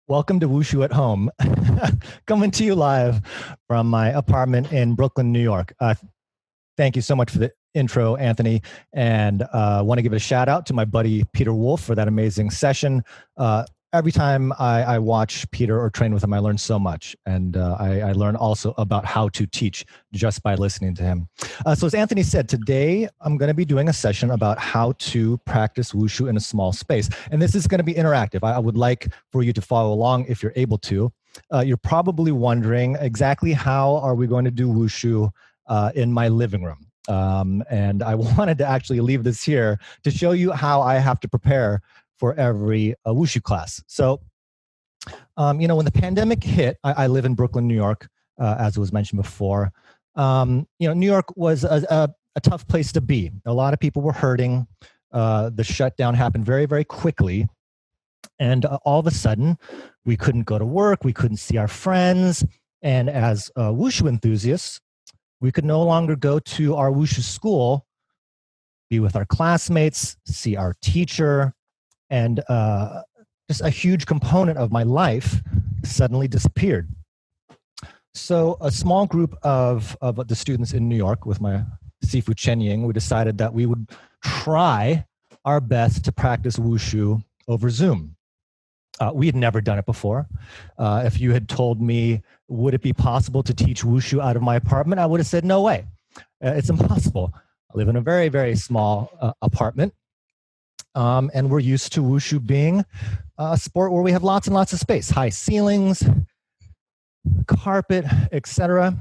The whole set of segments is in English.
Welcome to Wushu at Home, coming to you live from my apartment in Brooklyn, New York. Thank you so much for the intro, Anthony, and I want to give a shout out to my buddy Peter Wolf for that amazing session. Every time I watch Peter or train with him, I learn so much, and I learn also about how to teach just by listening to him. So as Anthony said, today I'm going to be doing a session about how to practice Wushu in a small space, and this is going to be interactive. I would like for you to follow along if you're able to. You're probably wondering exactly how are we going to do Wushu in my living room. And I wanted to actually leave this here to show you how I have to prepare for every Wushu class. So, when the pandemic hit, I live in Brooklyn, New York, as was mentioned before. New York was a tough place to be. A lot of people were hurting. The shutdown happened very, very quickly. And all of a sudden, we couldn't go to work. We couldn't see our friends. And as Wushu enthusiasts, we could no longer go to our Wushu school, be with our classmates, see our teacher, and just a huge component of my life suddenly disappeared. So a small group of the students in New York with my Sifu Chen Ying, we decided that we would try our best to practice Wushu over Zoom. We had never done it before. If you had told me, would it be possible to teach Wushu out of my apartment? I would have said, no way. It's impossible. I live in a very, very small apartment. And we're used to Wushu being a sport where we have lots and lots of space, high ceilings, carpet, etc.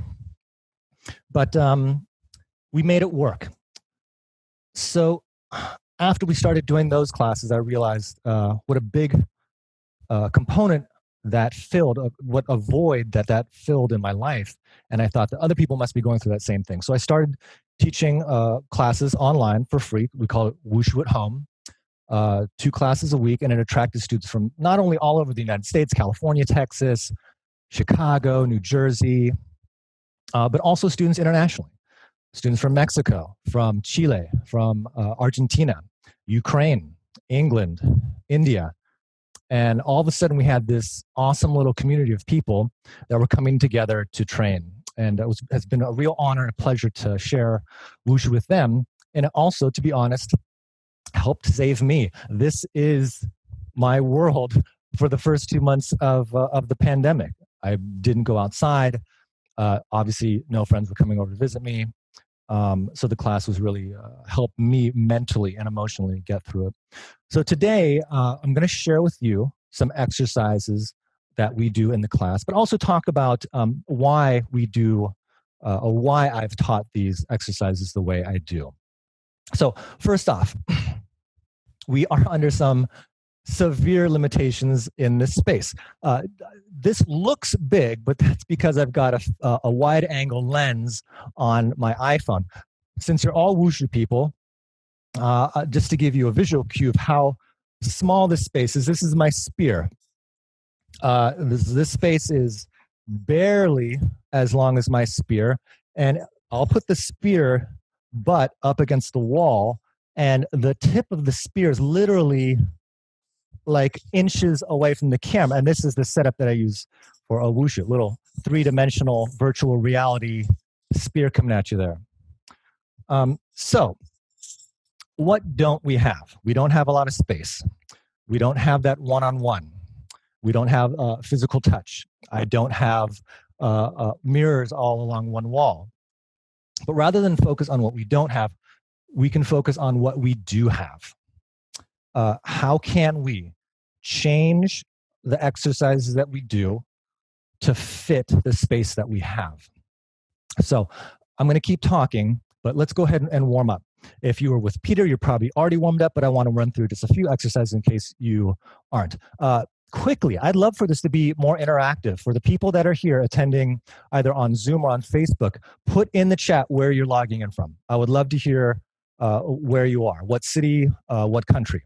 But we made it work. So after we started doing those classes, I realized what a big component that filled, what a void that filled in my life. And I thought that other people must be going through that same thing. So I started teaching classes online for free. We call it Wushu at Home. 2 classes a week, and it attracted students from not only all over the United States, California, Texas, Chicago, New Jersey, but also students internationally. Students from Mexico, from Chile, from Argentina, Ukraine, England, India. And all of a sudden we had this awesome little community of people that were coming together to train. And it has been a real honor and a pleasure to share Wushu with them. And also, to be honest, helped save me. This is my world for the first 2 months of the pandemic. I didn't go outside. Obviously, no friends were coming over to visit me. So the class was really helped me mentally and emotionally get through it. So today, I'm going to share with you some exercises that we do in the class, but also talk about why we do, or why I've taught these exercises the way I do. So first off, we are under some severe limitations in this space. This looks big, but that's because I've got a wide angle lens on my iPhone. Since you're all Wushu people, just to give you a visual cue of how small this space is, this is my spear. This space is barely as long as my spear, and I'll put the spear butt up against the wall, and the tip of the spear is literally like inches away from the camera. And this is the setup that I use for a Wushu, little 3-dimensional virtual reality spear coming at you there. So what don't we have? We don't have a lot of space. We don't have that one-on-one. We don't have physical touch. I don't have mirrors all along one wall. But rather than focus on what we don't have, we can focus on what we do have. How can we change the exercises that we do to fit the space that we have? So I'm going to keep talking, but let's go ahead and warm up. If you were with Peter, you're probably already warmed up, but I want to run through just a few exercises in case you aren't. Quickly, I'd love for this to be more interactive. For the people that are here attending either on Zoom or on Facebook, put in the chat where you're logging in from. I would love to hear where you are, what city, what country.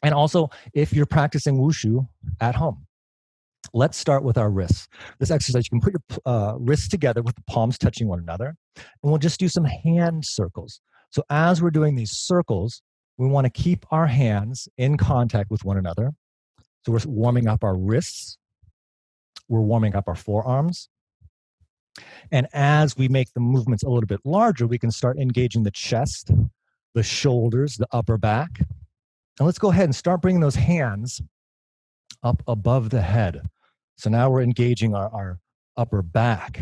And also, if you're practicing Wushu at home. Let's start with our wrists. This exercise, you can put your wrists together with the palms touching one another, and we'll just do some hand circles. So as we're doing these circles, we want to keep our hands in contact with one another. So we're warming up our wrists. We're warming up our forearms. And as we make the movements a little bit larger, we can start engaging the chest, the shoulders, the upper back. And let's go ahead and start bringing those hands up above the head. So now we're engaging our upper back.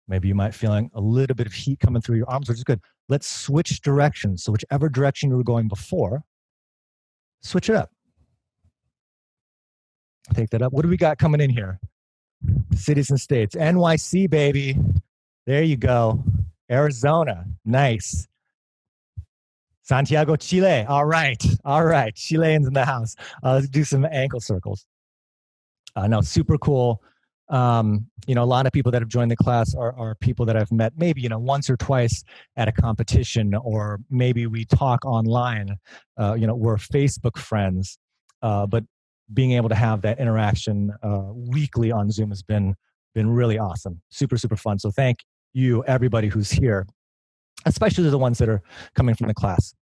Maybe you might feeling a little bit of heat coming through your arms, which is good. Let's switch directions. So whichever direction you were going before, switch it up. Take that up. What do we got coming in here? Cities and states. NYC, baby. There you go. Arizona. Nice. Santiago, Chile. All right. All right. Chileans in the house. Let's do some ankle circles. No, super cool. You know, a lot of people that have joined the class are people that I've met maybe, you know, once or twice at a competition, or maybe we talk online. You know, we're Facebook friends, but being able to have that interaction weekly on Zoom has been really awesome. Super, super fun. So thank you, everybody who's here, especially the ones that are coming from the class.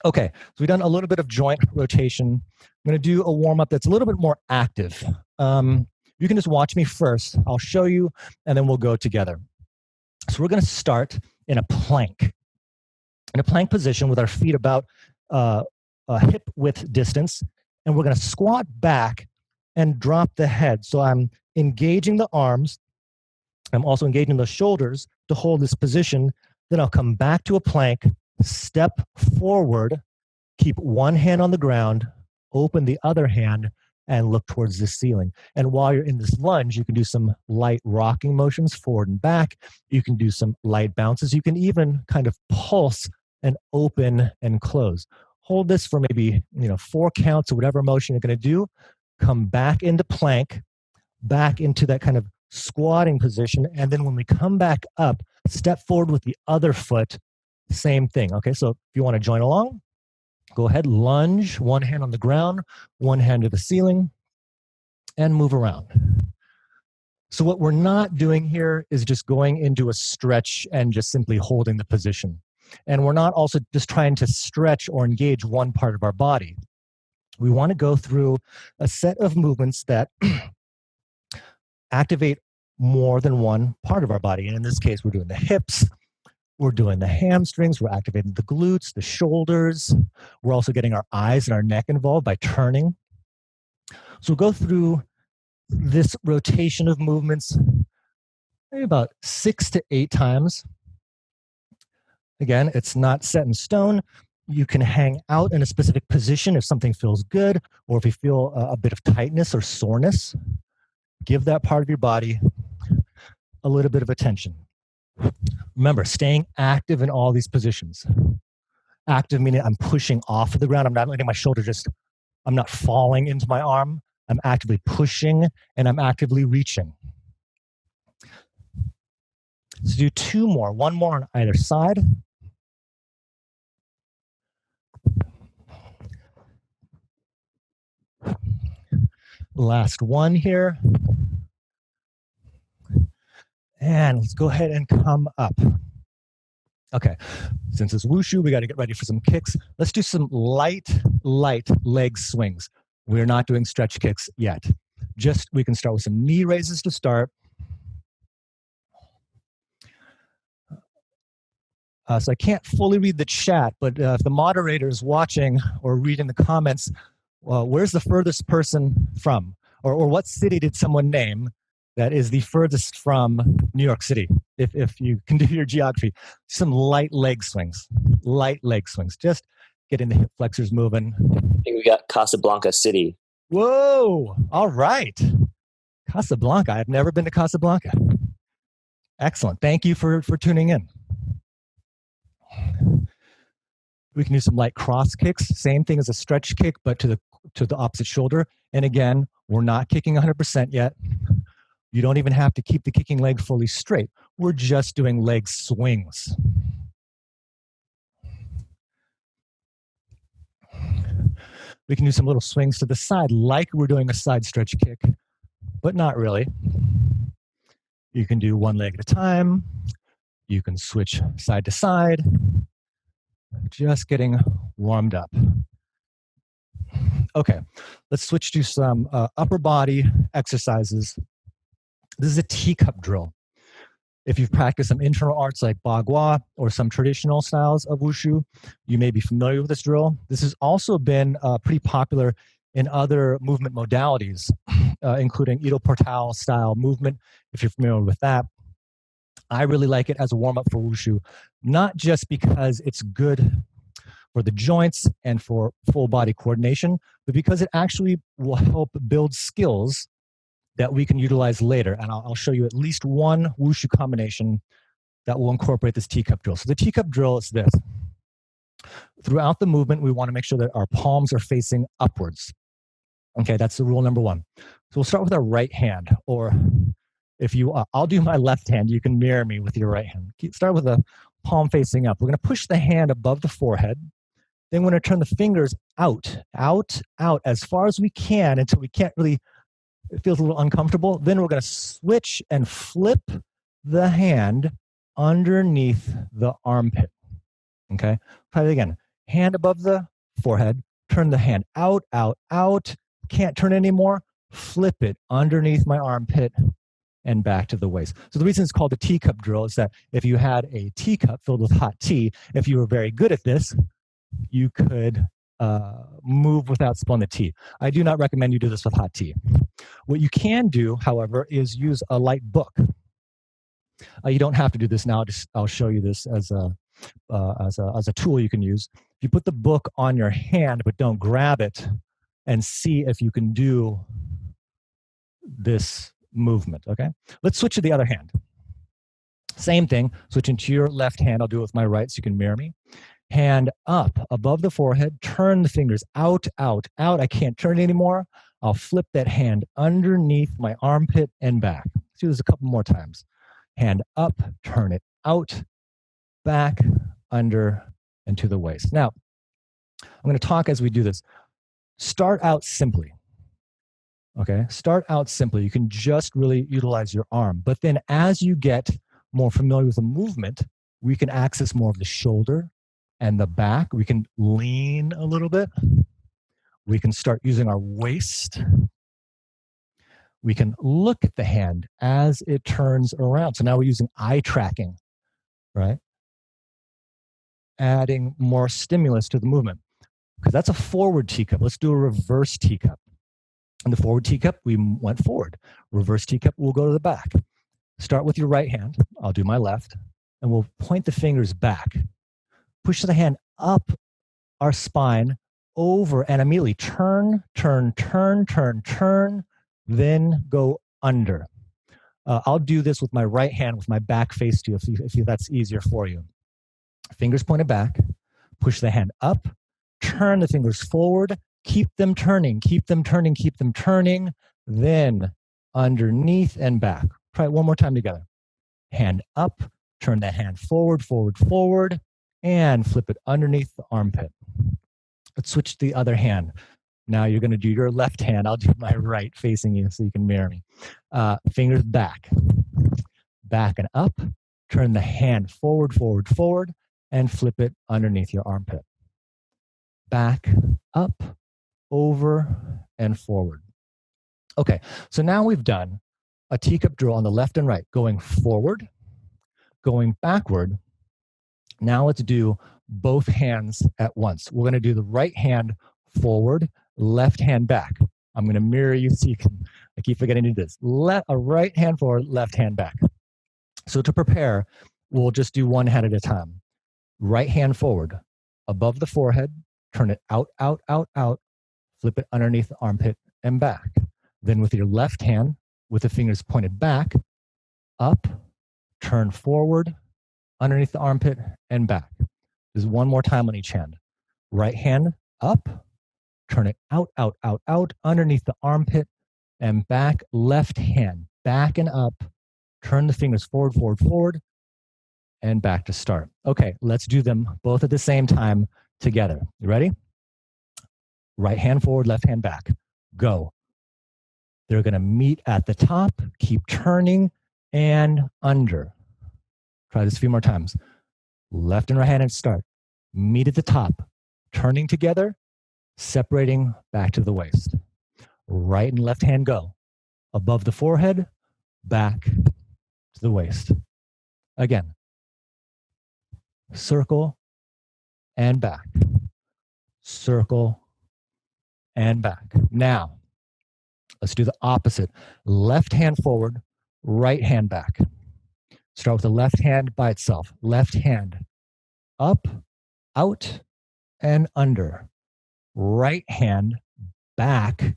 Okay, so we've done a little bit of joint rotation. I'm going to do a warm-up that's a little bit more active. You can just watch me first. I'll show you, and then we'll go together. So we're going to start in a plank. In a plank position with our feet about a hip width distance, and we're going to squat back and drop the head. So I'm engaging the arms. I'm also engaging the shoulders to hold this position. Then I'll come back to a plank, step forward, keep one hand on the ground, open the other hand, and look towards the ceiling. And while you're in this lunge, you can do some light rocking motions forward and back. You can do some light bounces. You can even kind of pulse and open and close. Hold this for maybe, you know, 4 counts or whatever motion you're going to do. Come back into plank, back into that kind of squatting position. And then when we come back up, step forward with the other foot. Same thing. Okay, so if you want to join along, go ahead, lunge, one hand on the ground, one hand to the ceiling, and move around. So what we're not doing here is just going into a stretch and just simply holding the position. And we're not also just trying to stretch or engage one part of our body. We want to go through a set of movements that activate more than one part of our body. And in this case, we're doing the hips, we're doing the hamstrings, we're activating the glutes, the shoulders. We're also getting our eyes and our neck involved by turning. So we'll go through this rotation of movements maybe about 6 to 8 times. Again, it's not set in stone. You can hang out in a specific position if something feels good, or if you feel a bit of tightness or soreness. Give that part of your body a little bit of attention. Remember, staying active in all these positions. Active meaning I'm pushing off of the ground. I'm not letting my shoulder I'm not falling into my arm. I'm actively pushing and I'm actively reaching. Let's do 2 more, 1 more on either side. Last one here. And let's go ahead and come up. Okay, since it's wushu, we got to get ready for some kicks. Let's do some light leg swings. We're not doing stretch kicks yet. Just, we can start with some knee raises to start. So I can't fully read the chat, but if the moderator is watching or reading the comments, where's the furthest person from? Or what city did someone name that is the furthest from New York City? If you can do your geography. Some light leg swings. Light leg swings. Just getting the hip flexors moving. I think we got Casablanca City. Whoa! All right. Casablanca. I've never been to Casablanca. Excellent. Thank you for tuning in. We can do some light cross kicks. Same thing as a stretch kick, but to the opposite shoulder. And again, we're not kicking 100% yet. You don't even have to keep the kicking leg fully straight. We're just doing leg swings. We can do some little swings to the side like we're doing a side stretch kick, but not really. You can do one leg at a time. You can switch side to side. Just getting warmed up. Okay, let's switch to some upper body exercises. This is a teacup drill. If you've practiced some internal arts like bagua or some traditional styles of wushu, you may be familiar with this drill. This has also been pretty popular in other movement modalities, including Ido Portal style movement, if you're familiar with that. I really like it as a warm-up for wushu, not just because it's good for the joints and for full body coordination, but because it actually will help build skills that we can utilize later. And I'll show you at least one wushu combination that will incorporate this teacup drill. So the teacup drill is this. Throughout the movement, we want to make sure that our palms are facing upwards. Okay, that's the rule number one. So we'll start with our right hand, or if you, I'll do my left hand. You can mirror me with your right hand. Start with the palm facing up. We're going to push the hand above the forehead. Then we're going to turn the fingers out as far as we can until we can't really, it feels a little uncomfortable. Then we're going to switch and flip the hand underneath the armpit. Okay, try it again. Hand above the forehead, turn the hand out. Can't turn anymore. Flip it underneath my armpit and back to the waist. So the reason it's called the teacup drill is that if you had a teacup filled with hot tea, if you were very good at this, you could move without spilling the tea. I do not recommend you do this with hot tea. What you can do, however, is use a light book. You don't have to do this now. I'll show you this as a tool you can use. If you put the book on your hand but don't grab it, and see if you can do this movement. Okay, let's switch to the other hand. Same thing. Switching to your left hand. I'll do it with my right so you can mirror me. Hand up above the forehead, turn the fingers out. I can't turn anymore. I'll flip that hand underneath my armpit and back. Let's do this a couple more times. Hand up, turn it out, back, under, and to the waist. Now, I'm going to talk as we do this. Start out simply. Okay, start out simply. You can just really utilize your arm. But then as you get more familiar with the movement, we can access more of the shoulder and the back. We can lean a little bit. We can start using our waist. We can look at the hand as it turns around. So now we're using eye tracking, right? Adding more stimulus to the movement. Because that's a forward teacup. Let's do a reverse teacup. In the forward teacup, we went forward. Reverse teacup, we'll go to the back. Start with your right hand. I'll do my left. And we'll point the fingers back. Push the hand up our spine, over, and immediately turn, then go under. I'll do this with my right hand with my back face to you if that's easier for you. Fingers pointed back. Push the hand up. Turn the fingers forward, keep them turning, then underneath and back. Try it one more time together. Hand up, turn the hand forward, and flip it underneath the armpit. Let's switch to the other hand. Now you're going to do your left hand. I'll do my right facing you so you can mirror me. Fingers back and up. Turn the hand forward, and flip it underneath your armpit. Back, up, over, and forward. Okay, so now we've done a teacup drill on the left and right, going forward, going backward. Now let's do both hands at once. We're going to do the right hand forward, left hand back. I'm going to mirror you so you can, I keep forgetting to do this. A right hand forward, left hand back. So to prepare, we'll just do one hand at a time. Right hand forward, above the forehead, turn it out, flip it underneath the armpit and back. Then with your left hand, with the fingers pointed back, up, turn forward, underneath the armpit and back. Just one more time on each hand. Right hand up, turn it out, underneath the armpit and back. Left hand, back and up, turn the fingers forward, and back to start. Okay, let's do them both at the same time together. You ready? Right hand forward, left hand back. Go. They're going to meet at the top. Keep turning and under. Try this a few more times. Left and right hand and start. Meet at the top. Turning together. separating back to the waist. Right and left hand go. Above the forehead, back to the waist. Again, circle and back. Circle and back. Now, let's do the opposite. Left hand forward, right hand back. Start with the left hand by itself. Left hand up, out, and under. Right hand back,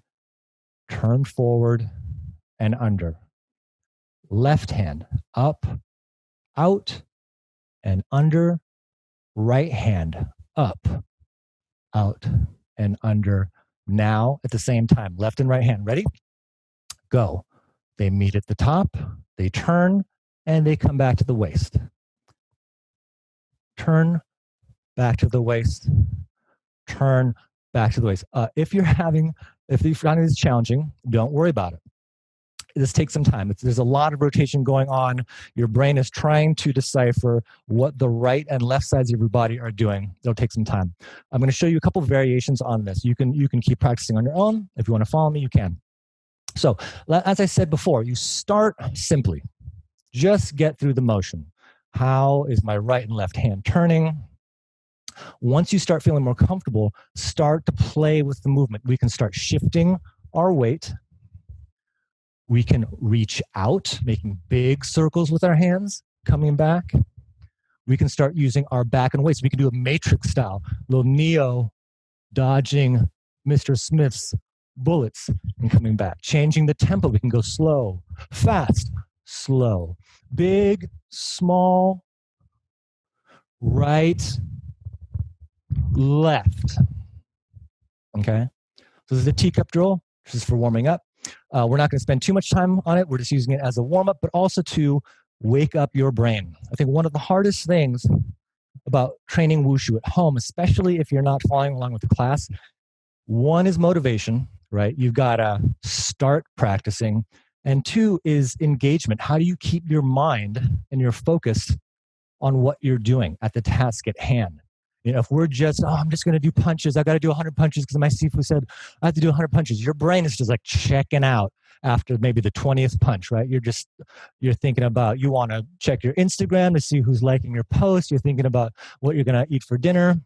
turn forward and under. Left hand up, out, and under. Right hand up, out, and under. Now at the same time, left and right hand. Ready? Go. They meet at the top, they turn, and they come back to the waist. Turn, back to the waist. Turn, back to the waist. If you're finding this challenging, don't worry about it. This takes some time. There's a lot of rotation going on. Your brain is trying to decipher what the right and left sides of your body are doing. It'll take some time. I'm going to show you a couple of variations on this. You can keep practicing on your own. If you want to follow me, you can. So, as I said before, you start simply. Just get through the motion. How is my right and left hand turning? Once you start feeling more comfortable, start to play with the movement. We can start shifting our weight. We can reach out, making big circles with our hands, coming back. We can start using our back and waist. We can do a matrix style, little Neo dodging Mr. Smith's bullets and coming back. Changing the tempo. We can go slow, fast, slow, big, small, right, left. Okay? So this is a teacup drill. This is for warming up. We're not going to spend too much time on it. We're just using it as a warm-up, but also to wake up your brain. I think one of the hardest things about training Wushu at home, especially if you're not following along with the class, one is motivation, right? You've got to start practicing. And two is engagement. How do you keep your mind and your focus on what you're doing at the task at hand? You know, if we're just, I'm just going to do punches. I got to do 100 punches because my Sifu said I have to do 100 punches. Your brain is just like checking out after maybe the 20th punch, right? You're thinking about, you want to check your Instagram to see who's liking your post. You're thinking about what you're going to eat for dinner.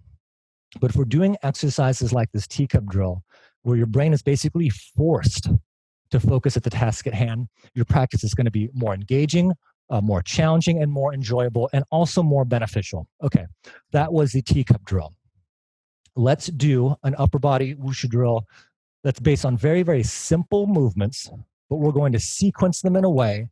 But if we're doing exercises like this teacup drill, where your brain is basically forced to focus at the task at hand, your practice is going to be more engaging, more challenging, and more enjoyable, and also more beneficial. Okay, that was the teacup drill. Let's do an upper body Wushu drill that's based on very, very simple movements, but we're going to sequence them in a way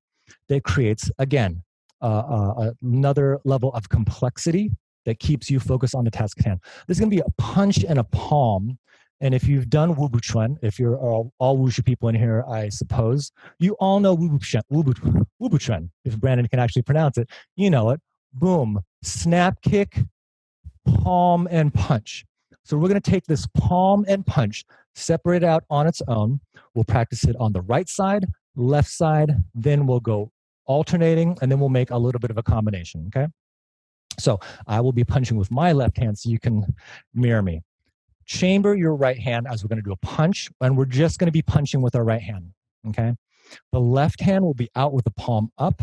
that creates, again, another level of complexity that keeps you focused on the task at hand. This is going to be a punch and a palm. And if you've done Wubu Chuan, if you're all Wushu people in here, I suppose, you all know Wubu Chuan. If Brandon can actually pronounce it, you know it. Boom, snap kick, palm and punch. So we're going to take this palm and punch, separate it out on its own. We'll practice it on the right side, left side, then we'll go alternating, and then we'll make a little bit of a combination, okay? So I will be punching with my left hand so you can mirror me. Chamber your right hand as we're going to do a punch, and we're just going to be punching with our right hand, okay? The left hand will be out with the palm up.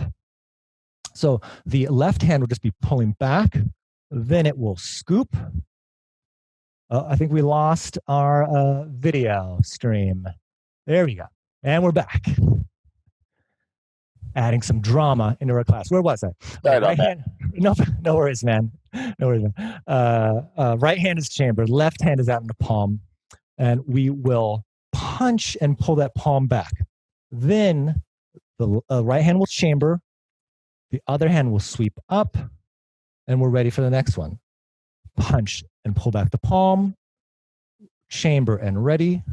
So the left hand will just be pulling back, then it will scoop. I think we lost our video stream. There we go. And we're back. Adding some drama into our class. Where was I? Sorry about that. Hand, no worries, man. No worries, man. Right hand is chambered. Left hand is out in the palm. And we will punch and pull that palm back. Then the right hand will chamber. The other hand will sweep up. And we're ready for the next one. Punch and pull back the palm. Chamber and ready.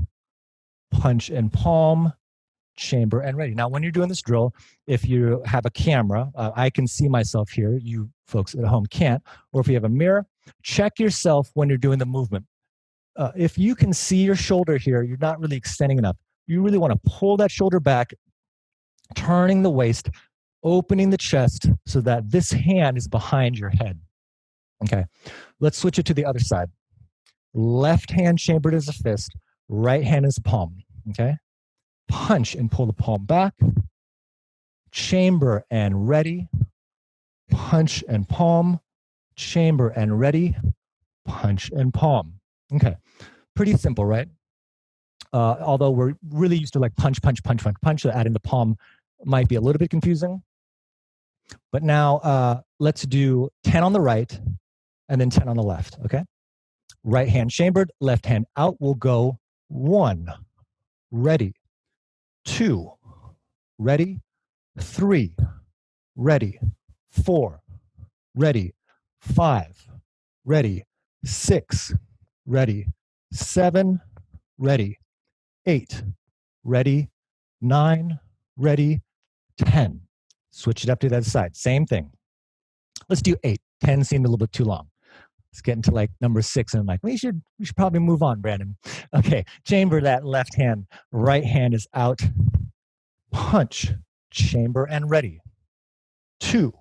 Punch and palm. Chamber and ready. Now, when you're doing this drill, if you have a camera, I can see myself here. You folks at home can't. Or if you have a mirror, check yourself when you're doing the movement. If you can see your shoulder here, you're not really extending enough. You really want to pull that shoulder back, turning the waist, opening the chest so that this hand is behind your head. Okay, let's switch it to the other side. Left hand chambered as a fist, right hand is a palm, okay? Punch and pull the palm back. Chamber and ready. Punch and palm. Chamber and ready. Punch and palm. Okay, pretty simple, right? Although we're really used to like punch, punch, punch, punch, punch, so adding the palm might be a little bit confusing. But now let's do 10 on the right and then 10 on the left, okay? Right hand chambered, left hand out. We'll go 1, ready, 2, ready, 3, ready, 4, ready, 5, ready, 6, ready, 7, ready, 8, ready, 9, ready, 10. Switch it up to the other side. Same thing. Let's do 8. 10 seemed a little bit too long. Let's get into like number 6, and I'm like, we should probably move on, Brandon. Okay, chamber that left hand. Right hand is out. Punch, chamber and ready. 2,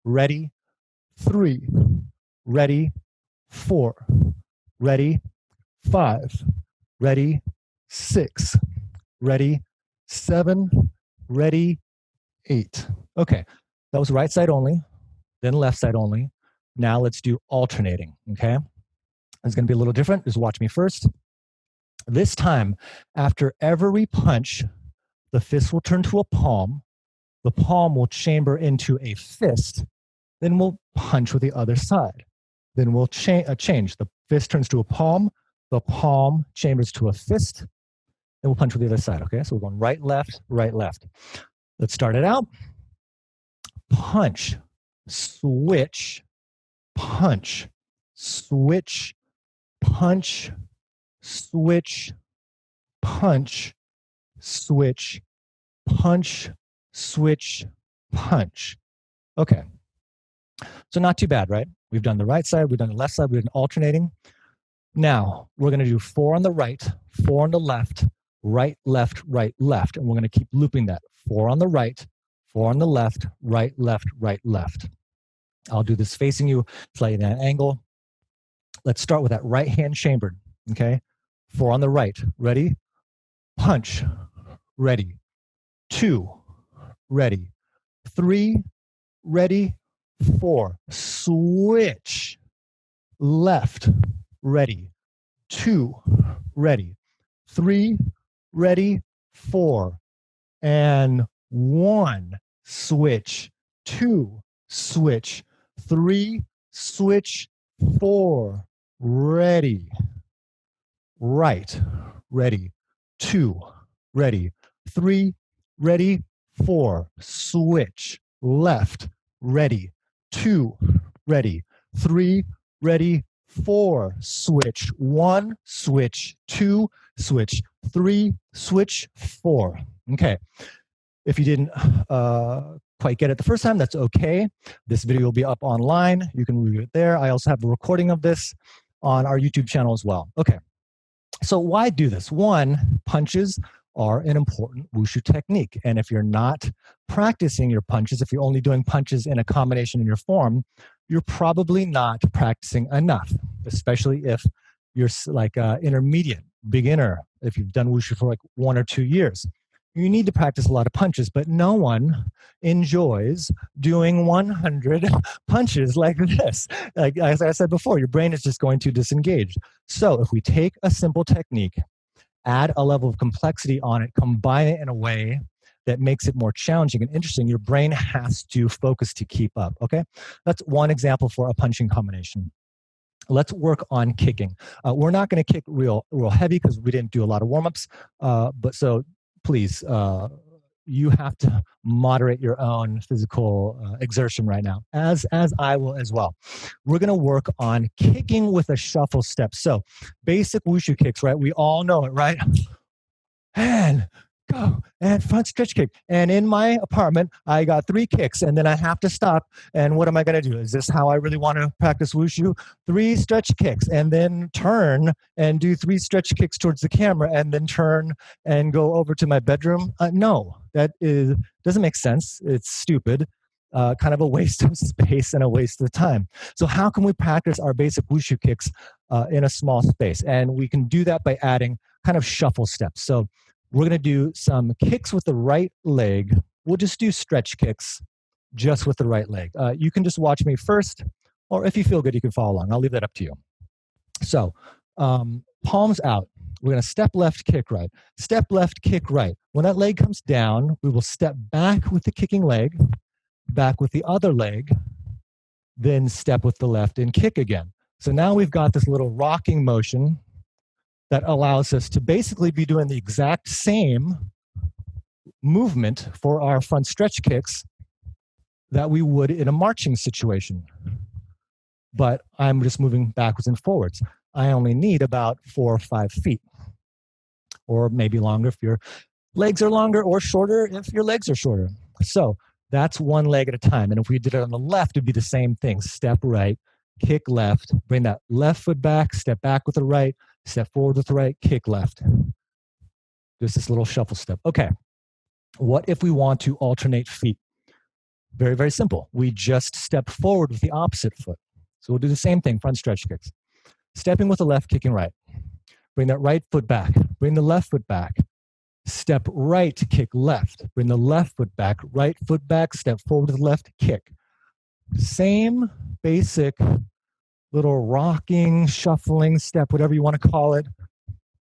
ready, 3, ready, 4, ready, 5, ready, 6, ready, 7, ready, 8. Okay, that was right side only, then left side only. Now let's do alternating, okay? It's gonna be a little different. Just watch me first. This time, after every punch, the fist will turn to a palm. The palm will chamber into a fist. Then we'll punch with the other side. Then we'll change. The fist turns to a palm. The palm chambers to a fist. Then we'll punch with the other side, okay? So we're going right, left, right, left. Let's start it out. Punch, switch, punch, switch, punch, switch, punch, switch, punch, switch, punch. Okay. So not too bad, right? We've done the right side, we've done the left side, we've been alternating. Now, we're going to do 4 on the right, 4 on the left, right, left, right, left. And we're going to keep looping that. 4 on the right, 4 on the left, right, left, right, left. I'll do this facing you, slightly at an angle. Let's start with that right hand chambered, okay? 4 on the right, ready? Punch, ready. 2, ready. 3, ready. 4, switch, left, ready. 2, ready. 3, ready. 4, and 1, switch. 2, switch. 3, switch. 4, ready. Right, ready. 2, ready. 3, ready. 4, switch. Left, ready. 2, ready. 3, ready. 4, switch. 1, switch. 2, switch. 3, switch. 4. Okay. If you didn't quite get it the first time, that's okay. This video will be up online. You can review it there. I also have a recording of this on our YouTube channel as well. Okay. So why do this? 1, punches are an important wushu technique. And if you're not practicing your punches, if you're only doing punches in a combination in your form, you're probably not practicing enough, especially if you're like intermediate, beginner, if you've done wushu for like 1 or 2 years. You need to practice a lot of punches, but no one enjoys doing 100 punches like this. Like, as I said before, your brain is just going to disengage. So if we take a simple technique, add a level of complexity on it, combine it in a way that makes it more challenging and interesting, your brain has to focus to keep up, okay? That's one example for a punching combination. Let's work on kicking. We're not going to kick real heavy because we didn't do a lot of warm-ups, but so please, you have to moderate your own physical exertion right now, as I will as well. We're going to work on kicking with a shuffle step. So basic wushu kicks, right? We all know it, right? And go, and front stretch kick. And in my apartment, I got 3 kicks, and then I have to stop. And what am I going to do? Is this how I really want to practice wushu? 3 stretch kicks, and then turn and do 3 stretch kicks towards the camera, and then turn and go over to my bedroom? No, that doesn't make sense. It's stupid. kind of a waste of space and a waste of time. So how can we practice our basic wushu kicks in a small space? And we can do that by adding kind of shuffle steps. So we're going to do some kicks with the right leg. We'll just do stretch kicks just with the right leg. You can just watch me first, or if you feel good, you can follow along. I'll leave that up to you. So palms out. We're going to step left, kick right. Step left, kick right. When that leg comes down, we will step back with the kicking leg, back with the other leg, then step with the left and kick again. So now we've got this little rocking motion that allows us to basically be doing the exact same movement for our front stretch kicks that we would in a marching situation. But I'm just moving backwards and forwards. I only need about 4 or 5 feet, or maybe longer if your legs are longer, or shorter if your legs are shorter. So that's one leg at a time. And if we did it on the left, it'd be the same thing. Step right, kick left, bring that left foot back, step back with the right, step forward with the right, kick left. Just this little shuffle step. Okay, what if we want to alternate feet? Very, very simple. We just step forward with the opposite foot. So we'll do the same thing, front stretch kicks. Stepping with the left, kicking right. Bring that right foot back. Bring the left foot back. Step right, kick left. Bring the left foot back. Right foot back, step forward to the left, kick. Same basic little rocking, shuffling step, whatever you want to call it.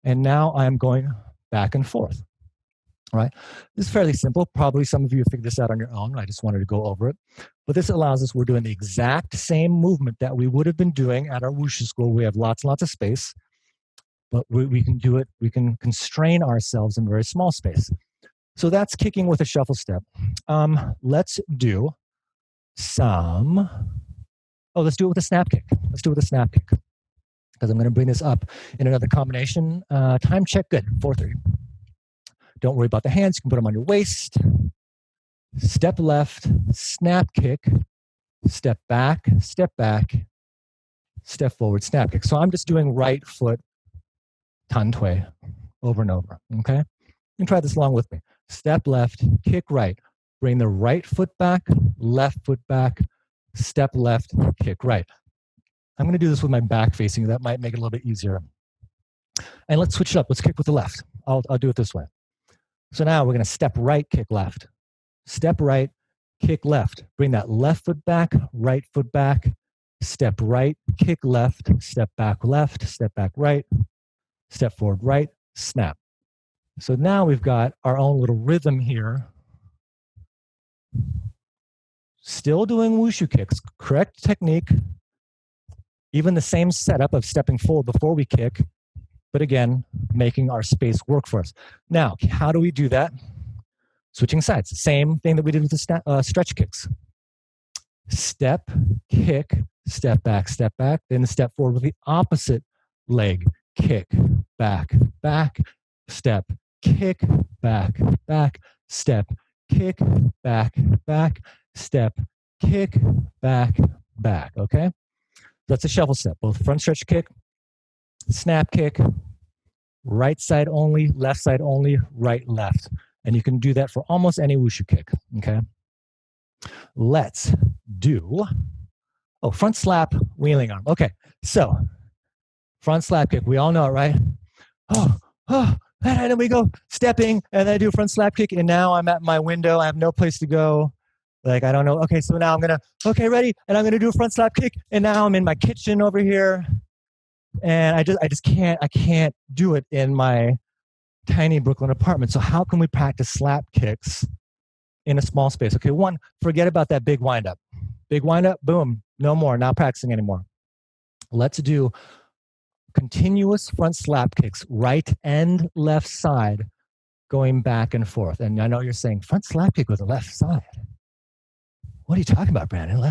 And now I'm going back and forth. All right? This is fairly simple. Probably some of you have figured this out on your own. I just wanted to go over it. But this allows us, we're doing the exact same movement that we would have been doing at our wushu school. We have lots and lots of space, but we can do it. We can constrain ourselves in very small space. So that's kicking with a shuffle step. Let's do some, let's do it with a snap kick. Let's do it with a snap kick, because I'm going to bring this up in another combination. Time check, good, 4:30. Don't worry about the hands. You can put them on your waist. Step left, snap kick, step back, step forward, snap kick. So I'm just doing right foot, tan tui, over and over, okay? You can try this along with me. Step left, kick right. Bring the right foot back, left foot back, step left, kick right. I'm going to do this with my back facing. That might make it a little bit easier. And let's switch it up. Let's kick with the left. I'll do it this way. So now we're going to step right, kick left. Step right, kick left. Bring that left foot back, right foot back. Step right, kick left, step back right, step forward right, snap. So now we've got our own little rhythm here. Still doing wushu kicks, correct technique. Even the same setup of stepping forward before we kick, but again, making our space work for us. Now, how do we do that? Switching sides, same thing that we did with the stretch kicks. Step, kick, step back, then step forward with the opposite leg. Kick, back, step, kick, back, step, kick, back, step, kick, back, okay? That's a shuffle step, both front stretch kick, snap kick, right side only, left side only, right, left. And you can do that for almost any wushu kick, okay? Let's do, front slap, wheeling arm. Okay, so front slap kick, we all know it, right? And then we go stepping, and then I do a front slap kick, and now I'm at my window. I have no place to go. Like, I don't know. Okay, so now I'm going to, ready? And I'm going to do a front slap kick, and now I'm in my kitchen over here. And I just can't do it in my tiny Brooklyn apartment. So how can we practice slap kicks in a small space? Okay, one, forget about that big windup. Big windup, boom, no more, not practicing anymore. Let's do continuous front slap kicks, right and left side, going back and forth. And I know you're saying, front slap kick with the left side. What are you talking about, Brandon?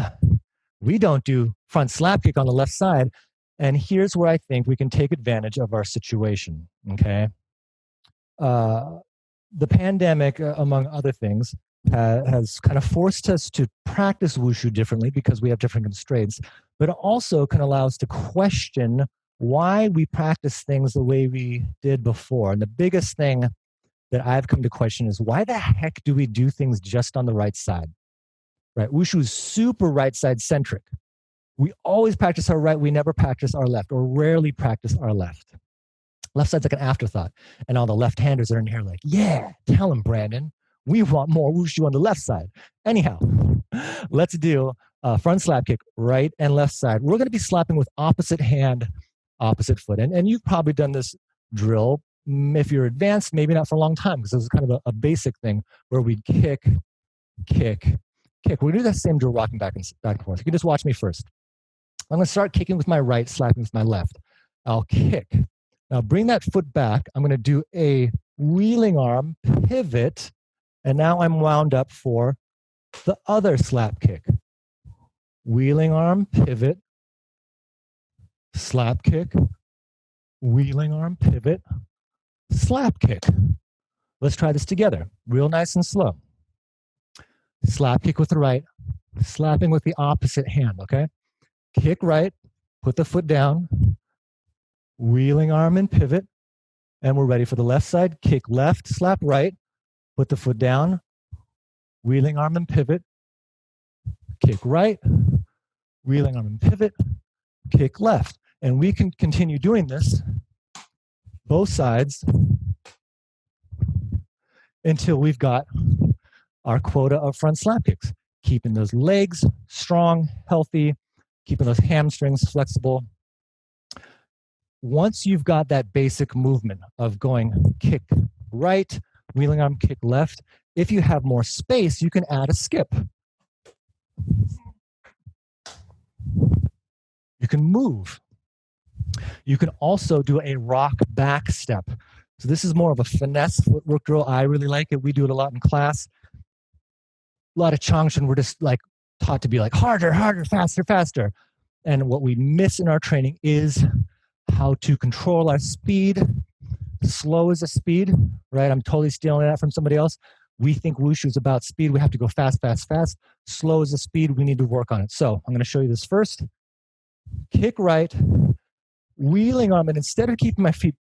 We don't do front slap kick on the left side. And here's where I think we can take advantage of our situation, okay? The pandemic, among other things, has kind of forced us to practice wushu differently because we have different constraints, but it also can allow us to question why we practice things the way we did before. And the biggest thing that I've come to question is, why the heck do we do things just on the right side? right? Wushu is super right side centric. We always practice our right. We never practice our left, or rarely practice our left. Left side's like an afterthought. And all the left-handers are in here like, yeah, tell him, Brandon. We want more wushu on the left side. Anyhow, let's do a front slap kick, right and left side. We're going to be slapping with opposite hand, opposite foot. And you've probably done this drill. If you're advanced, maybe not for a long time, because this is kind of a basic thing where we kick, kick, kick. We're going to do that same drill rocking back and forth. You can just watch me first. I'm going to start kicking with my right, slapping with my left. I'll kick. Now bring that foot back. I'm going to do a wheeling arm pivot. And now I'm wound up for the other slap kick. Wheeling arm pivot, slap kick, wheeling arm pivot, slap kick. Let's try this together. Real nice and slow. Slap kick with the right, slapping with the opposite hand, okay? Kick right, put the foot down, wheeling arm and pivot, and we're ready for the left side. Kick left, slap right, put the foot down, wheeling arm and pivot, kick right, wheeling arm and pivot, kick left. And we can continue doing this, both sides, until we've got our quota of front slap kicks. Keeping those legs strong, healthy, keeping those hamstrings flexible. Once you've got that basic movement of going kick right, wheeling arm, kick left, if you have more space, you can add a skip. You can move. You can also do a rock back step. So this is more of a finesse footwork drill. I really like it. We do it a lot in class. A lot of Changshan, we're just like taught to be like harder, harder, faster, faster. And what we miss in our training is how to control our speed. Slow is a speed, right? I'm totally stealing that from somebody else. We think wushu is about speed. We have to go fast, fast, fast. Slow is a speed. We need to work on it. So I'm going to show you this first. Kick right, wheeling arm, and instead of keeping my feet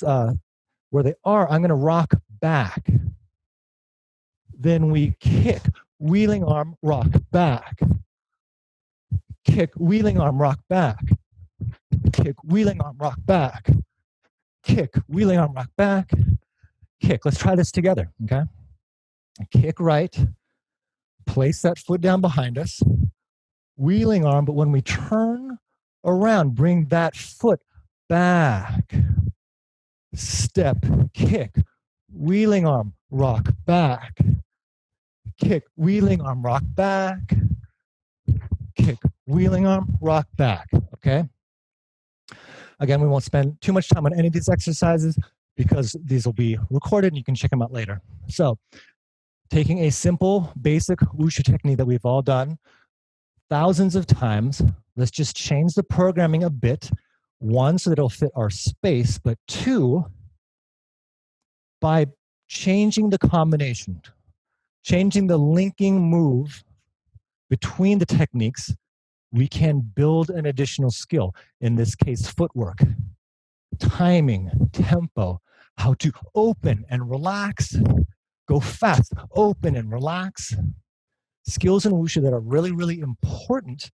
where they are, I'm going to rock back. Then we kick, wheeling arm, rock back. Kick, wheeling arm, rock back. Kick, wheeling arm, rock back. Kick, wheeling arm, rock back. Kick. Let's try this together, okay? Kick right, place that foot down behind us, wheeling arm, but when we turn around, bring that foot back. Step, kick, wheeling arm, rock back. Kick, wheeling arm, rock back. Kick, wheeling arm, rock back, okay? Again, we won't spend too much time on any of these exercises because these will be recorded and you can check them out later. So, taking a simple, basic wushu technique that we've all done thousands of times, let's just change the programming a bit. One, so that it'll fit our space, but two, by changing the combination, changing the linking move between the techniques, we can build an additional skill. In this case, footwork, timing, tempo, how to open and relax, go fast, open and relax. Skills in wushu that are really, really important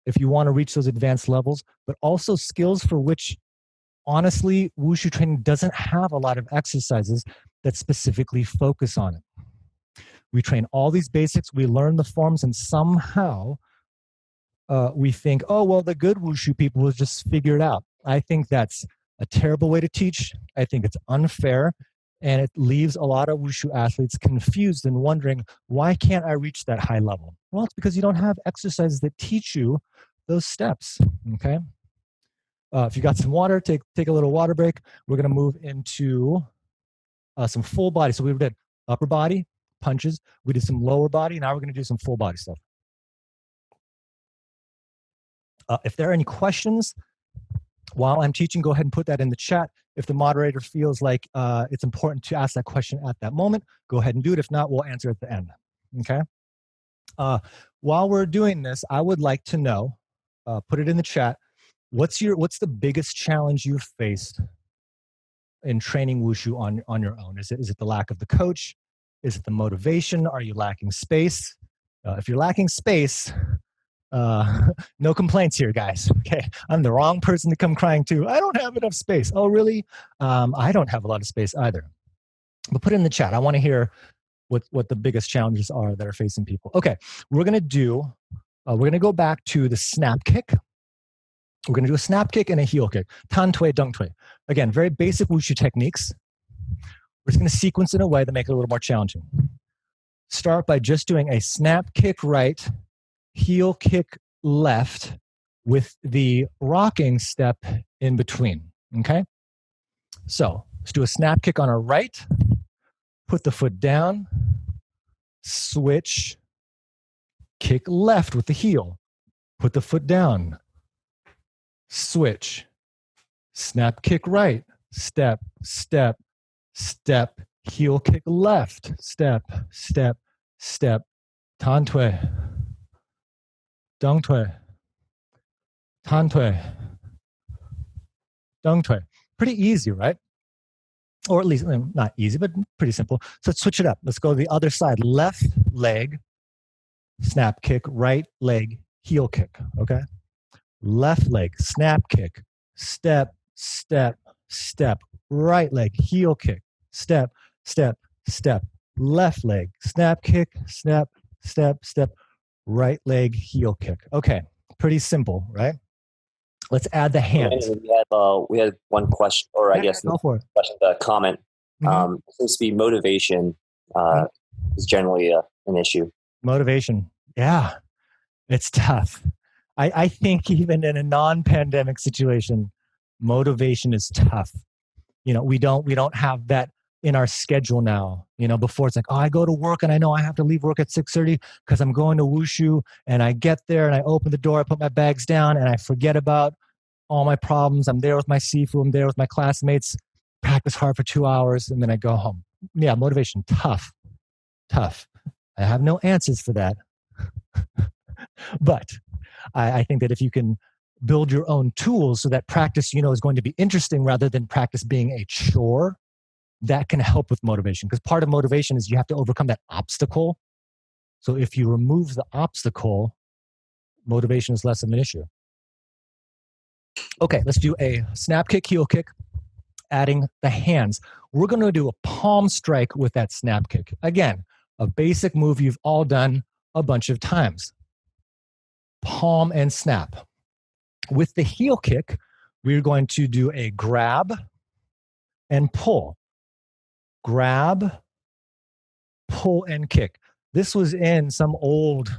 if you want to reach those advanced levels, but also skills for which, honestly, wushu training doesn't have a lot of exercises that specifically focus on it. We train all these basics, we learn the forms, and somehow we think, oh, well, the good wushu people will just figure it out. I think that's a terrible way to teach. I think it's unfair, and it leaves a lot of wushu athletes confused and wondering, why can't I reach that high level? Well, it's because you don't have exercises that teach you those steps, okay? If you got some water, take a little water break. We're going to move into some full body. So we did upper body, punches. We did some lower body. Now we're going to do some full body stuff. If there are any questions while I'm teaching, go ahead and put that in the chat. If the moderator feels like it's important to ask that question at that moment, go ahead and do it. If not, we'll answer at the end, okay? While we're doing this, I would like to know, put it in the chat, what's the biggest challenge you've faced in training wushu on your own? Is it the lack of the coach? Is it the motivation? Are you lacking space? If you're lacking space, no complaints here, guys. Okay, I'm the wrong person to come crying to. I don't have enough space. Oh, really? I don't have a lot of space either. But put it in the chat. I want to hear what the biggest challenges are that are facing people. Okay, we're gonna go back to the snap kick. We're gonna do a snap kick and a heel kick. Tan tui, dung tui. Again, very basic wushu techniques. We're just gonna sequence in a way that make it a little more challenging. Start by just doing a snap kick right, heel kick left with the rocking step in between, okay? So let's do a snap kick on our right, put the foot down, switch, kick left with the heel, put the foot down, switch, snap kick right, step, step, step, heel kick left, step, step, step, tan tui, dung tui, tan tui, dung tui. Pretty easy, right? Or at least not easy, but pretty simple. So let's switch it up. Let's go to the other side. Left leg, snap kick, right leg, heel kick, okay? Left leg, snap kick, step, step, step, right leg, heel kick, step, step, step, left leg, snap kick, snap, step, step, right leg, heel kick. Okay, pretty simple, right? Let's add the hands. We had one question, or I guess go for it. Question, comment. Seems to be motivation is generally an issue. Motivation, yeah, it's tough. I think even in a non-pandemic situation, motivation is tough. You know, we don't have that in our schedule now. You know, before it's like, oh, I go to work and I know I have to leave work at 6:30 because I'm going to wushu, and I get there and I open the door, I put my bags down, and I forget about all my problems. I'm there with my sifu, I'm there with my classmates, practice hard for 2 hours, and then I go home. Yeah, motivation, tough. I have no answers for that. But I think that if you can build your own tools so that practice, you know, is going to be interesting rather than practice being a chore, that can help with motivation. Because part of motivation is you have to overcome that obstacle. So if you remove the obstacle, motivation is less of an issue. Okay, let's do a snap kick, heel kick, adding the hands. We're going to do a palm strike with that snap kick. Again, a basic move you've all done a bunch of times. Palm and snap. With the heel kick, we're going to do a grab and pull. Grab, pull, and kick. This was in some old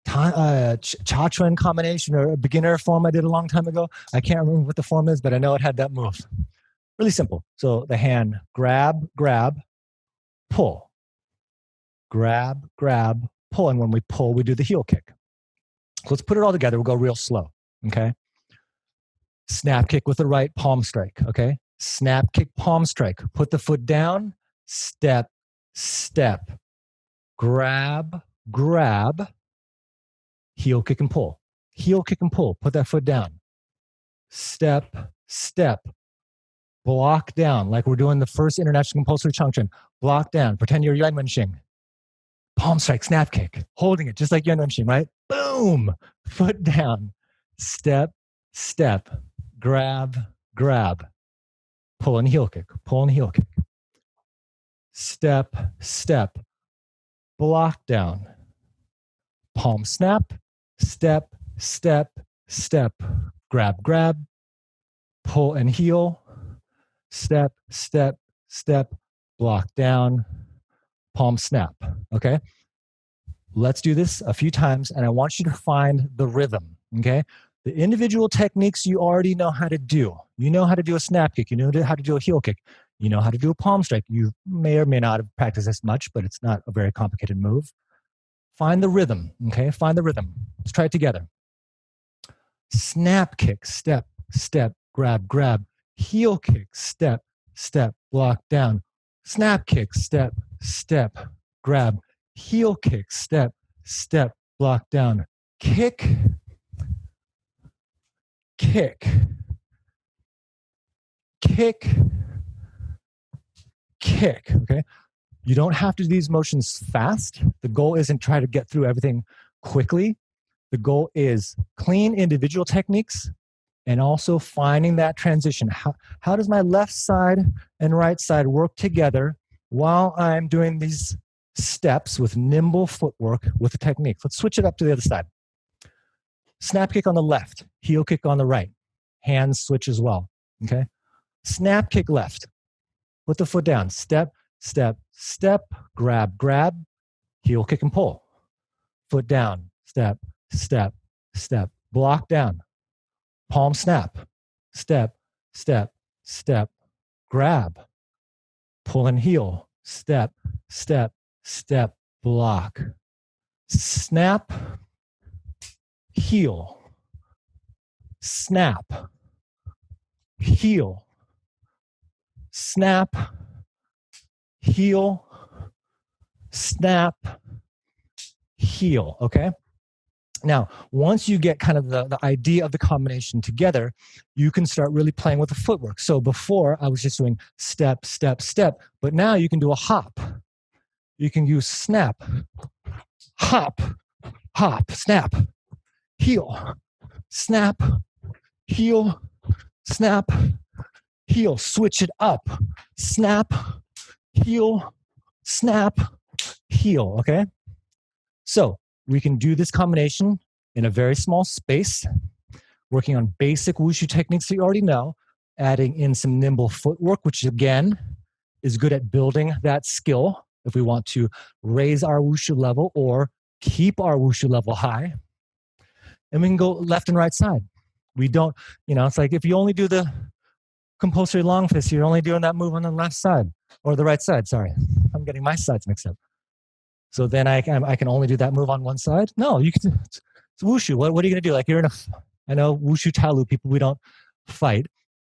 Cha-Chuan combination or a beginner form I did a long time ago. I can't remember what the form is, but I know it had that move. Really simple. So the hand, grab, grab, pull. Grab, grab, pull. And when we pull, we do the heel kick. So let's put it all together. We'll go real slow, okay? Snap kick with the right, palm strike, okay? Snap kick, palm strike. Put the foot down, step, step. Grab, grab, heel kick and pull. Heel kick and pull. Put that foot down. Step, step. Block down, like we're doing the first international compulsory changquan. Block down. Pretend you're Yuan Wenxing. Palm strike, snap kick. Holding it, just like Yuan Wenxing, right? Boom. Foot down. Step, step. Grab, grab. Pull and heel kick. Pull and heel kick. Step, step. Block down. Palm snap. Step, step, step. Grab, grab. Pull and heel. Step, step, step. Block down. Palm snap. Okay? Let's do this a few times, and I want you to find the rhythm. Okay? The individual techniques you already know how to do. You know how to do a snap kick. You know how to do a heel kick. You know how to do a palm strike. You may or may not have practiced this much, but it's not a very complicated move. Find the rhythm. Okay? Find the rhythm. Let's try it together. Snap kick, step, step, grab, grab. Heel kick, step, step, block down. Snap kick, step, step, grab. Heel kick, step, step, block down. Kick, kick, kick, kick. Okay? You don't have to do these motions fast. The goal isn't try to get through everything quickly. The goal is clean individual techniques and also finding that transition. How does my left side and right side work together while I'm doing these steps with nimble footwork with the technique? Let's switch it up to the other side. Snap kick on the left, heel kick on the right. Hands switch as well, okay? Snap kick left. Put the foot down. Step, step, step, grab, grab, heel kick and pull. Foot down, step, step, step, block down. Palm snap, step, step, step, grab, pull and heel, step, step, step, block. Snap, heel, snap, heel, snap, heel, snap, heel, okay? Now, once you get kind of the idea of the combination together, you can start really playing with the footwork. So before, I was just doing step, step, step, but now you can do a hop. You can use snap, hop, hop, snap, heel, snap, heel, snap, heel. Switch it up. Snap, heel, snap, heel, okay? So we can do this combination in a very small space, working on basic wushu techniques that you already know, adding in some nimble footwork, which again is good at building that skill if we want to raise our wushu level or keep our wushu level high. And we can go left and right side. We don't, it's like if you only do the compulsory long fist, you're only doing that move on the left side or the right side. Sorry, I'm getting my sides mixed up. So then I can only do that move on one side? No, you can. It's wushu. What are you going to do? Like I know wushu taolu people, we don't fight,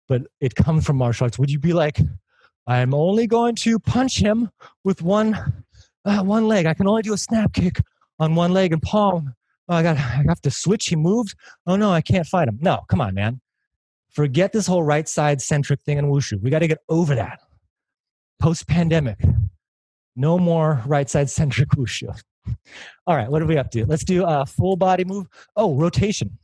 but it comes from martial arts. Would you be like, I'm only going to punch him with one leg. I can only do a snap kick on one leg and palm. Oh, I have to switch. He moved. Oh no, I can't fight him. No, come on, man. Forget this whole right side centric thing in wushu. We got to get over that. Post-pandemic. No more right side centric wushu. All right, what are we up to? Let's do a full body move. Oh, rotation.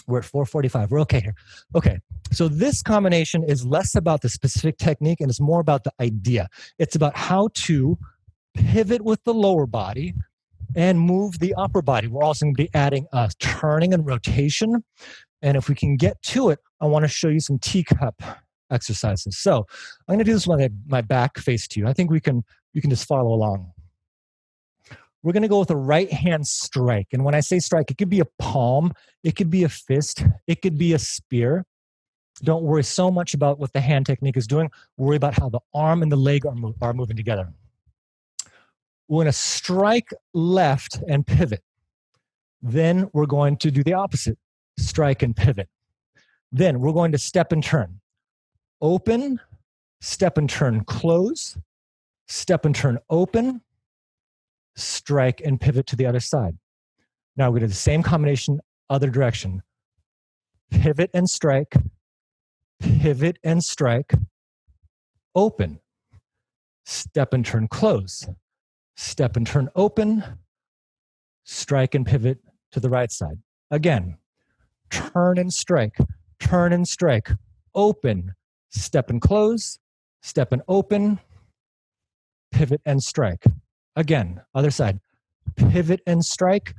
We're at 4:45. We're okay here. Okay, so this combination is less about the specific technique and it's more about the idea. It's about how to pivot with the lower body and move the upper body. We're also going to be adding turning and rotation. And if we can get to it, I want to show you some teacup exercises. So I'm going to do this with my back face to you. I think you can just follow along. We're going to go with a right hand strike. And when I say strike, it could be a palm, it could be a fist, it could be a spear. Don't worry so much about what the hand technique is doing. Worry about how the arm and the leg are moving together. We're going to strike left and pivot. Then we're going to do the opposite, strike and pivot. Then we're going to step and turn. Open, step and turn, close, step and turn, open, strike and pivot to the other side. Now we're going to do the same combination, other direction. Pivot and strike, open, step and turn, close, step and turn, open, strike and pivot to the right side. Again, turn and strike, open, step and close, step and open, pivot and strike. Again, other side, pivot and strike,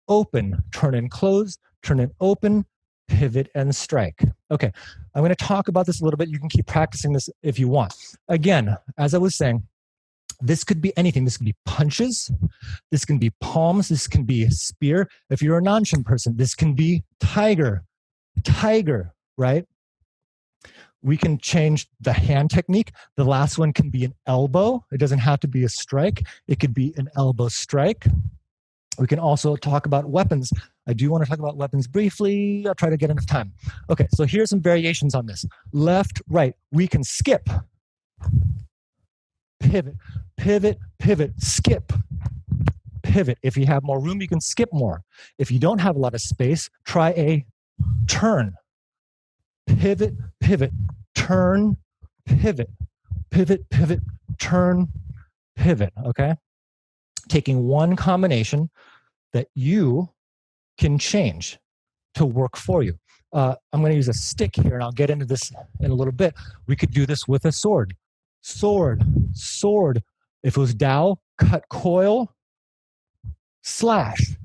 open, turn and close, turn and open, pivot and strike. Okay, I'm going to talk about this a little bit. You can keep practicing this if you want. Again, as I was saying, this could be anything. This can be punches, this can be palms, this can be a spear. If you're a non-shin person, this can be tiger, right? We can change the hand technique. The last one can be an elbow. It doesn't have to be a strike. It could be an elbow strike. We can also talk about weapons. I do want to talk about weapons briefly. I'll try to get enough time. Okay, so here's some variations on this. Left, right. We can skip. Pivot, skip. Pivot. If you have more room, you can skip more. If you don't have a lot of space, try a turn. Pivot, turn, pivot, turn, pivot, okay? Taking one combination that you can change to work for you. I'm going to use a stick here, and I'll get into this in a little bit. We could do this with a sword. Sword, sword. If it was Dao, cut coil, slash,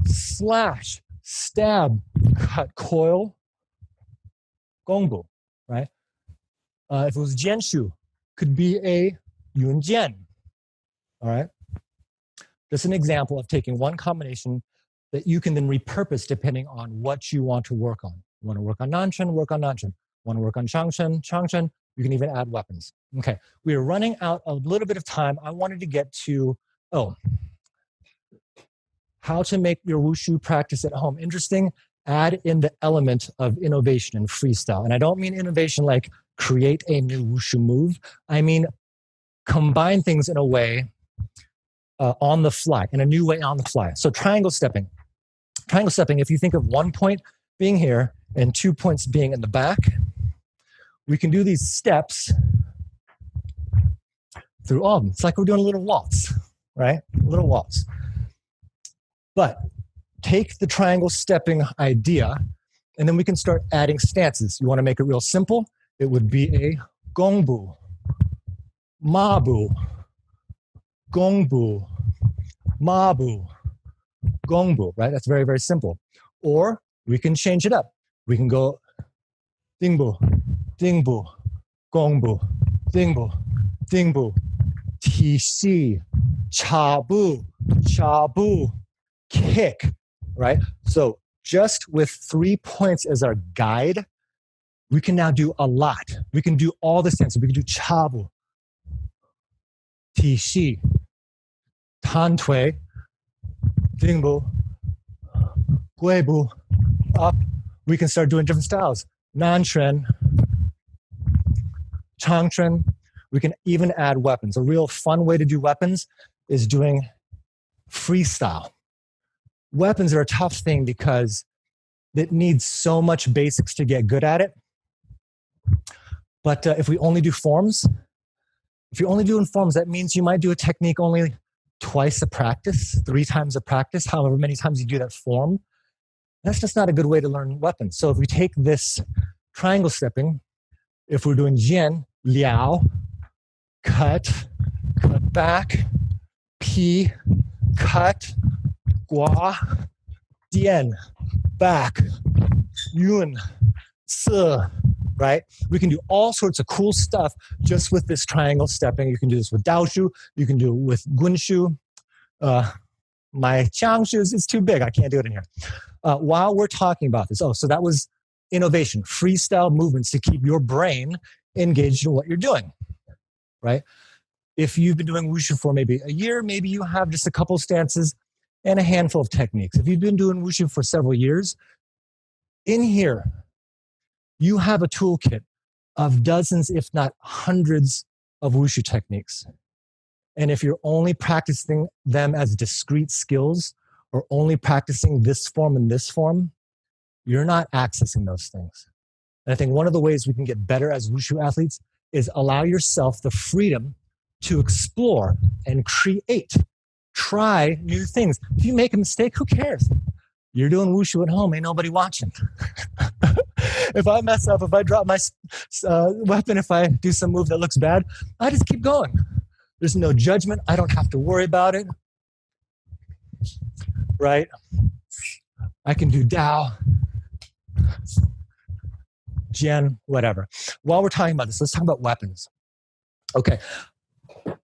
slash, stab, cut coil, gongbu, right? If it was Jianshu, could be a Yun Jian, all right? Just an example of taking one combination that you can then repurpose depending on what you want to work on. You want to work on Nanshen, work on Nanshen. Want to work on Changshen, Changshen. You can even add weapons. Okay, we are running out a little bit of time. I wanted to get to, how to make your wushu practice at home interesting. Add in the element of innovation and freestyle. And I don't mean innovation like create a new wushu move. I mean combine things in a way on the fly, in a new way on the fly. So triangle stepping. Triangle stepping, if you think of 1 point being here and 2 points being in the back, we can do these steps through all of them. It's like we're doing a little waltz, right? A little waltz. But take the triangle stepping idea, and then we can start adding stances. You want to make it real simple? It would be a gongbu, mabu, gongbu, mabu, gongbu, right? That's very, very simple. Or we can change it up. We can go dingbu, dingbu, gongbu, dingbu, dingbu, tishi, chabu, chabu, kick, right? So just with 3 points as our guide, we can now do a lot. We can do all the stances. We can do chabu, tishi, tantui, dingbu, guibu, up. We can start doing different styles. Nanshen, Changshen. We can even add weapons. A real fun way to do weapons is doing freestyle. Weapons are a tough thing because it needs so much basics to get good at it. But if we only do forms, if you're only doing forms, that means you might do a technique only twice a practice, 3 times a practice, however many times you do that form. That's just not a good way to learn weapons. So if we take this triangle stepping, if we're doing jian, liao, cut, cut back, pi, cut, gua, dian, back, yun, si, right? We can do all sorts of cool stuff just with this triangle stepping. You can do this with Daoshu. You can do it with Gunshu. My Changshu is too big. I can't do it in here. While we're talking about this, so that was innovation, freestyle movements to keep your brain engaged in what you're doing, right? If you've been doing wushu for maybe a year, maybe you have just a couple stances and a handful of techniques. If you've been doing wushu for several years, in here, you have a toolkit of dozens, if not hundreds, of wushu techniques. And if you're only practicing them as discrete skills or only practicing this form and this form, you're not accessing those things. And I think one of the ways we can get better as wushu athletes is allow yourself the freedom to explore and create. Try new things. If you make a mistake, who cares? You're doing wushu at home, ain't nobody watching. If I mess up, if I drop my weapon, if I do some move that looks bad, I just keep going. There's no judgment. I don't have to worry about it. Right? I can do Dao, Jian, whatever. While we're talking about this, let's talk about weapons. Okay.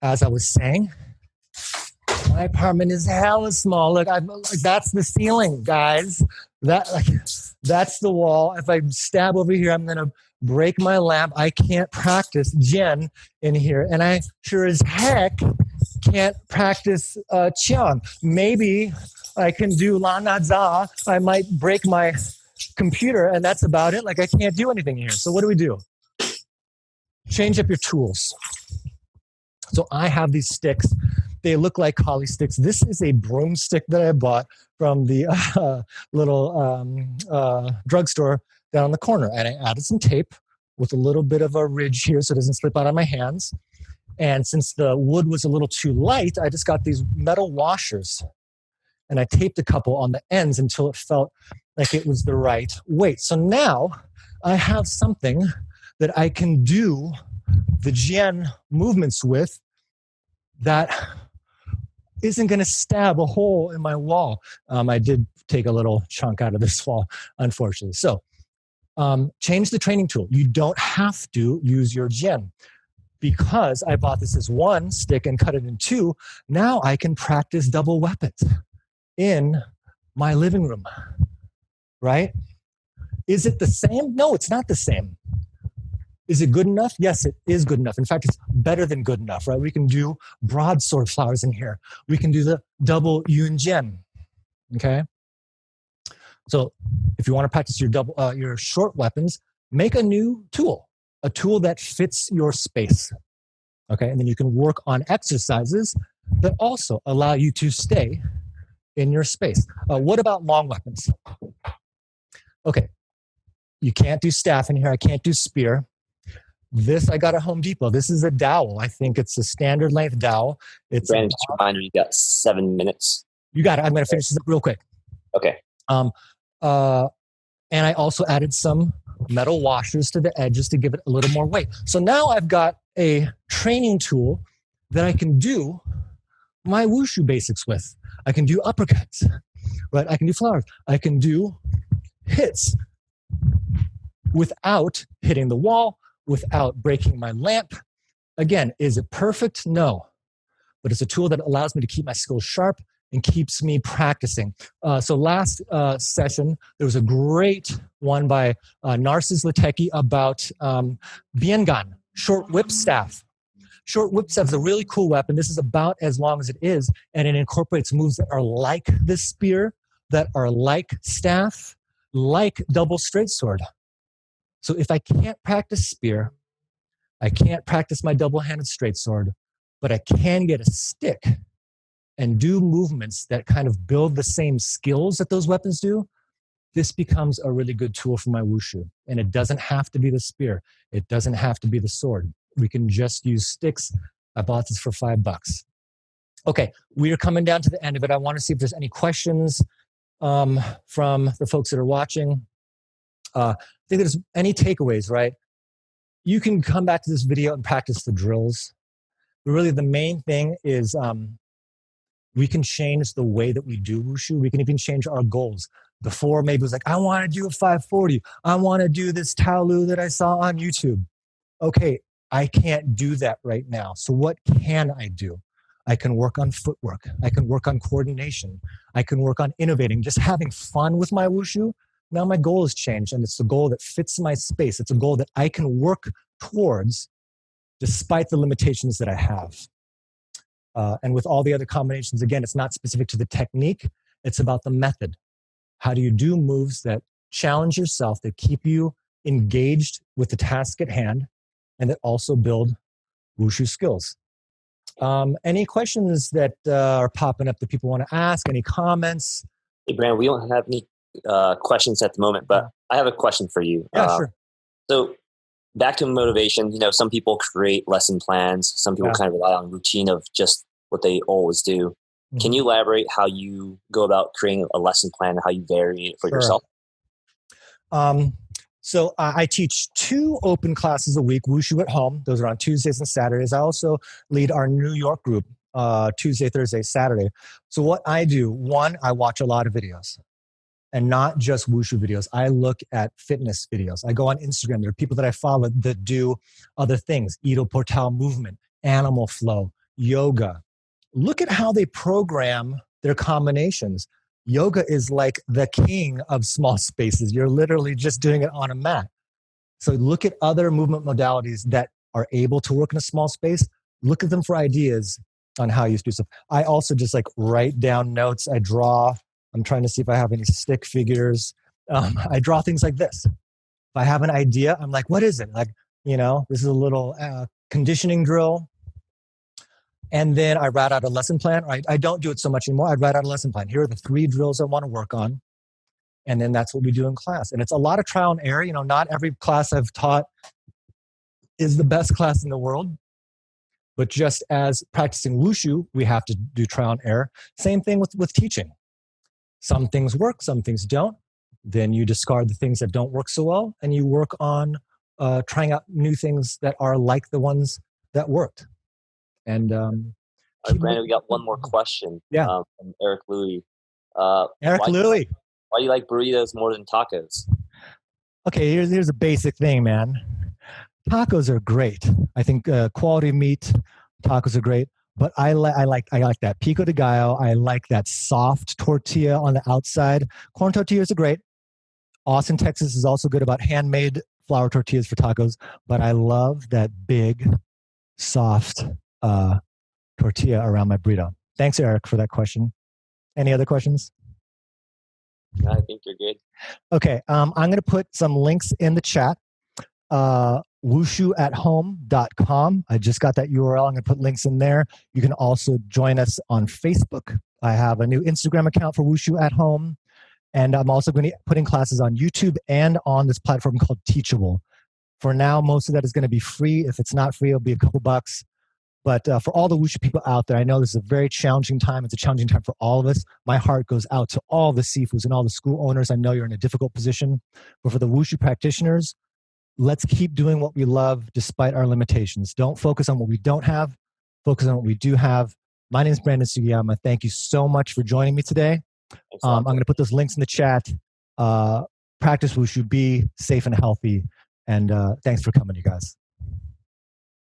As I was saying, my apartment is hella small. Look, that's the ceiling, guys. That's the wall. If I stab over here, I'm gonna break my lamp. I can't practice Jian in here, and I sure as heck can't practice Qiang. Maybe I can do La Na Za. I might break my computer, and that's about it. Like I can't do anything here. So what do? Change up your tools. So I have these sticks. They look like holly sticks. This is a broomstick that I bought from the little drugstore down on the corner. And I added some tape with a little bit of a ridge here so it doesn't slip out of my hands. And since the wood was a little too light, I just got these metal washers and I taped a couple on the ends until it felt like it was the right weight. So now I have something that I can do the jian movements with that isn't going to stab a hole in my wall. I did take a little chunk out of this wall, unfortunately. So change the training tool. You don't have to use your jian. Because I bought this as one stick and cut it in two, now I can practice double weapons in my living room, right? Is it the same? No, it's not the same. Is it good enough? Yes, it is good enough. In fact, it's better than good enough, right? We can do broadsword flowers in here. We can do the double yun jian, okay? So if you want to practice your short weapons, make a new tool. A tool that fits your space, okay? And then you can work on exercises that also allow you to stay in your space. What about long weapons? Okay, you can't do staff in here. I can't do spear. This I got at Home Depot. This is a dowel. I think it's a standard length dowel. It's Brandon, just a reminder, you got 7 minutes. You got it. I'm going to finish this up real quick. Okay. And I also added some metal washers to the edges to give it a little more weight. So now I've got a training tool that I can do my wushu basics with. I can do uppercuts, right? I can do flowers. I can do hits without hitting the wall, without breaking my lamp. Again, is it perfect? No. But it's a tool that allows me to keep my skills sharp and keeps me practicing. So last session, there was a great one by Narcis Lateki about biengan, short whip staff. Short whip staff is a really cool weapon. This is about as long as it is, and it incorporates moves that are like the spear, that are like staff, like double straight sword. So if I can't practice spear, I can't practice my double-handed straight sword, but I can get a stick and do movements that kind of build the same skills that those weapons do, this becomes a really good tool for my wushu. And it doesn't have to be the spear. It doesn't have to be the sword. We can just use sticks. I bought this for $5. Okay, we are coming down to the end of it. I want to see if there's any questions from the folks that are watching. I think there's any takeaways, right? You can come back to this video and practice the drills. But really the main thing is we can change the way that we do wushu. We can even change our goals. Before, maybe it was like, I want to do a 540. I want to do this taolu that I saw on YouTube. Okay, I can't do that right now. So what can I do? I can work on footwork. I can work on coordination. I can work on innovating, just having fun with my wushu. Now my goal has changed, and it's a goal that fits my space. It's a goal that I can work towards despite the limitations that I have. And with all the other combinations, again, it's not specific to the technique. It's about the method. How do you do moves that challenge yourself, that keep you engaged with the task at hand, and that also build wushu skills? Any questions that are popping up that people want to ask? Any comments? Hey, Brandon, we don't have any questions at the moment, but I have a question for you. Yeah, sure. So back to motivation, some people create lesson plans. Some people kind of rely on routine of just what they always do. Mm-hmm. Can you elaborate how you go about creating a lesson plan and how you vary it for yourself? So I teach 2 open classes a week, Wushu at Home. Those are on Tuesdays and Saturdays. I also lead our New York group Tuesday, Thursday, Saturday. So what I do, one, I watch a lot of videos. And not just wushu videos. I look at fitness videos. I go on Instagram. There are people that I follow that do other things. Ido Portal movement, animal flow, yoga. Look at how they program their combinations. Yoga is like the king of small spaces. You're literally just doing it on a mat. So look at other movement modalities that are able to work in a small space. Look at them for ideas on how you do stuff. I also just write down notes. I draw. I'm trying to see if I have any stick figures. I draw things like this. If I have an idea, I'm like, what is it? This is a little conditioning drill. And then I write out a lesson plan. I don't do it so much anymore. I write out a lesson plan. Here are the 3 drills I want to work on. And then that's what we do in class. And it's a lot of trial and error. Not every class I've taught is the best class in the world. But just as practicing wushu, we have to do trial and error. Same thing with teaching. Some things work, some things don't. Then you discard the things that don't work so well, and you work on trying out new things that are like the ones that worked. And Brandon, we got one more question. Yeah, from Eric Louie. Eric Louie. Why do you like burritos more than tacos? Okay, here's a basic thing, man. Tacos are great. I think quality meat, tacos are great. But I like that pico de gallo. I like that soft tortilla on the outside. Corn tortillas are great. Austin, Texas is also good about handmade flour tortillas for tacos. But I love that big, soft tortilla around my burrito. Thanks, Eric, for that question. Any other questions? I think you're good. Okay, I'm going to put some links in the chat. WushuAtHome.com. I just got that URL. I'm going to put links in there. You can also join us on Facebook. I have a new Instagram account for Wushu at Home. And I'm also going to be putting classes on YouTube and on this platform called Teachable. For now, most of that is going to be free. If it's not free, it'll be a couple bucks. But for all the Wushu people out there, I know this is a very challenging time. It's a challenging time for all of us. My heart goes out to all the Sifus and all the school owners. I know you're in a difficult position. But for the Wushu practitioners, let's keep doing what we love despite our limitations. Don't focus on what we don't have. Focus on what we do have. My name is Brandon Sugiyama. Thank you so much for joining me today. I'm going to put those links in the chat. Practice Wushu. Be safe and healthy. And thanks for coming, you guys.